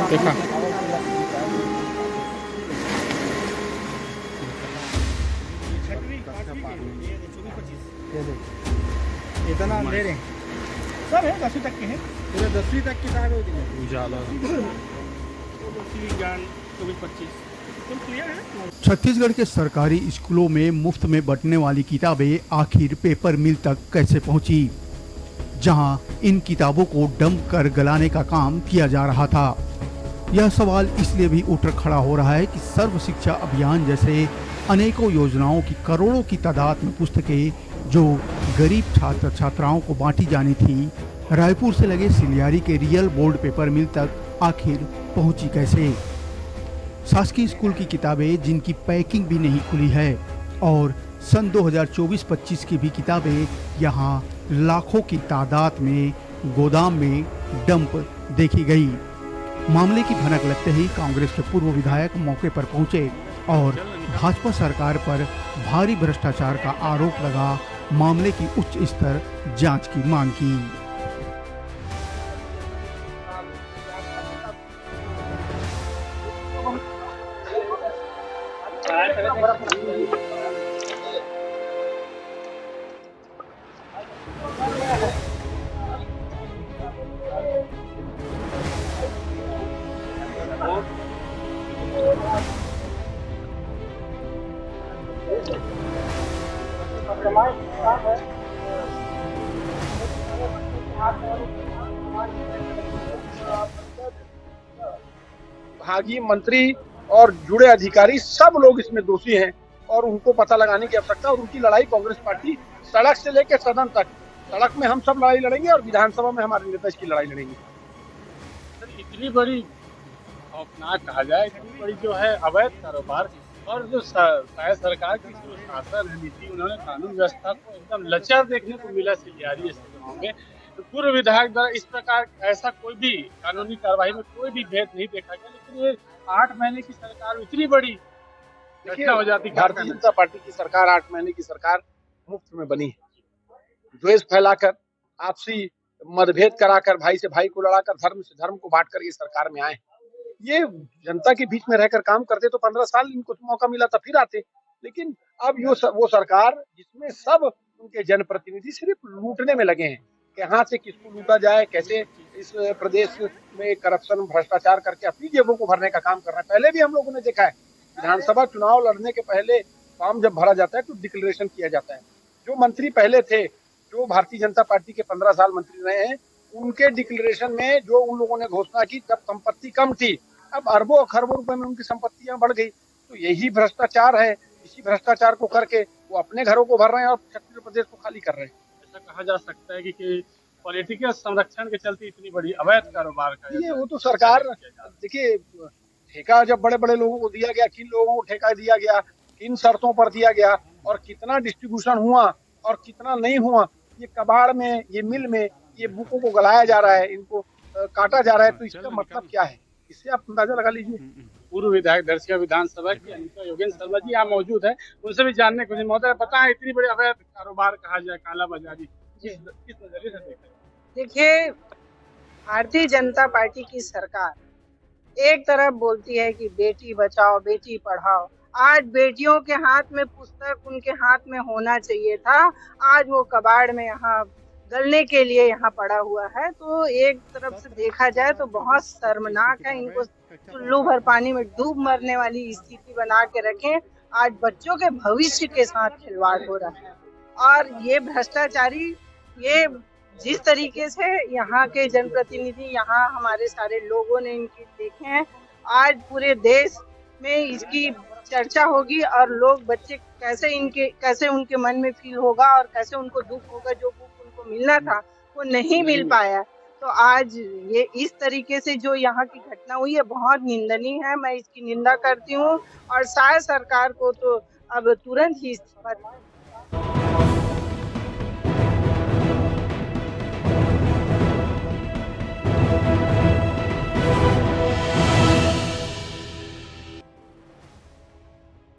देखा इतना ले रहे सब है 10वीं तक के हैं पूरे 10वीं तक किताबें होती हैं उजाला ज्ञान 24-25 क्लियर है। छत्तीसगढ़ के सरकारी स्कूलों में मुफ्त में बंटने वाली किताबें आखिर पेपर मिल तक कैसे पहुंची, जहां इन किताबों को डंप कर गलाने का काम किया जा रहा था। यह सवाल इसलिए भी उठ खड़ा हो रहा है कि सर्व शिक्षा अभियान जैसे अनेकों योजनाओं की करोड़ों की तादाद में पुस्तकें जो गरीब छात्र छात्राओं को बांटी जानी थी, रायपुर से लगे सिलियारी के रियल बोर्ड पेपर मिल तक आखिर पहुंची कैसे। शासकीय स्कूल की किताबें जिनकी पैकिंग भी नहीं खुली है और सन 2024-25 की भी किताबें यहां लाखों की तादाद में गोदाम में डंप देखी गई। मामले की भनक लगते ही कांग्रेस के पूर्व विधायक मौके पर पहुंचे और भाजपा सरकार पर भारी भ्रष्टाचार का आरोप लगा मामले की उच्च स्तर जांच की मांग की। भागी मंत्री और जुड़े अधिकारी सब लोग इसमें दोषी हैं और उनको पता लगाने की आवश्यकता। और उनकी लड़ाई कांग्रेस पार्टी सड़क से लेकर सदन तक, सड़क में हम सब लड़ाई लड़ेंगे और विधानसभा में हमारे नेता इसकी लड़ाई लड़ेंगे। सर इतनी बड़ी खौफनाक कहा जाए, इतनी बड़ी जो है अवैध कारोबार और जो शायद सरकार की जो शासन है नीति, उन्होंने कानून व्यवस्था को एकदम लचर देखने को मिला सिलियारी स्थितियों में। तो पूर्व विधायक द्वारा इस प्रकार ऐसा कोई भी कानूनी कार्रवाई में कोई भी भेद नहीं देखा गया, लेकिन ये 8 महीने की सरकार इतनी बड़ी घटना हो जाती। भारतीय जनता पार्टी की सरकार 8 महीने की सरकार मुफ्त में बनी है। द्वेष फैलाकर, आपसी मतभेद कराकर, भाई से भाई को लड़ाकर, धर्म से धर्म को बांटकर ये सरकार में आए। ये जनता के बीच में रहकर काम करते तो 15 साल इनको मौका मिला था फिर आते। लेकिन अब वो सरकार जिसमें सब उनके जनप्रतिनिधि सिर्फ लूटने में लगे हैं, कहाँ से किसको लूटा जाए, कैसे इस प्रदेश में करप्शन भ्रष्टाचार करके अपनी जेबों को भरने का काम कर रहे हैं। पहले भी हम लोगों ने देखा है, विधानसभा चुनाव लड़ने के पहले फॉर्म जब भरा जाता है तो डिक्लेरेशन किया जाता है। जो मंत्री पहले थे, जो भारतीय जनता पार्टी के 15 साल मंत्री रहे हैं, उनके डिक्लेरेशन में जो उन लोगों ने घोषणा की तब संपत्ति कम थी, अब अरबों खरबों रुपए में उनकी संपत्तियां बढ़ गई। तो यही भ्रष्टाचार है। इसी भ्रष्टाचार को करके वो अपने घरों को भर रहे हैं और छत्तीसगढ़ प्रदेश को खाली कर रहे हैं। ऐसा कहा जा सकता है कि पॉलिटिकल संरक्षण के चलते इतनी बड़ी अवैध कारोबार का ये वो तो सरकार, देखिए ठेका जब बड़े बड़े लोगों को दिया गया, किन लोगों को ठेका दिया गया, किन शर्तों पर दिया गया और कितना डिस्ट्रीब्यूशन हुआ और कितना नहीं हुआ, ये कबाड़ में, ये मिल में, ये बुकों को गलाया जा रहा है, इनको काटा जा रहा है। तो इसका मतलब क्या है, इससे आप अंदाजा लगा लीजिए। पूर्व विधायक दरसिया विधानसभा की अनिता योगेंद्र शर्मा जी यहाँ मौजूद है, उनसे भी जानने को महोदय बताएं, इतनी बड़ी अवैध कारोबार कहा जाए, काला बाजारी किस नजरिए से देखा? देखिए, भारतीय जनता पार्टी की सरकार एक तरफ बोलती है कि बेटी बचाओ बेटी पढ़ाओ, आज बेटियों के हाथ में पुस्तक उनके हाथ में होना चाहिए था, आज वो कबाड़ में यहाँ गलने के लिए यहाँ पड़ा हुआ है। तो एक तरफ से देखा जाए तो बहुत शर्मनाक है, इनको चुल्लू भर पानी में डूब मरने वाली स्थिति बना के रखें। आज बच्चों के भविष्य के साथ खिलवाड़ हो रहा है और ये भ्रष्टाचारी, ये जिस तरीके से यहाँ के जनप्रतिनिधि, यहाँ हमारे सारे लोगों ने इनकी देखे हैं, आज पूरे देश में इसकी चर्चा होगी और लोग, बच्चे कैसे उनके मन में फील होगा और कैसे उनको दुख होगा, जो बुक उनको मिलना था वो नहीं मिल पाया। तो आज ये इस तरीके से जो यहाँ की घटना हुई है बहुत निंदनीय है, मैं इसकी निंदा करती हूँ और शायद सरकार को तो अब तुरंत ही इस्तीफा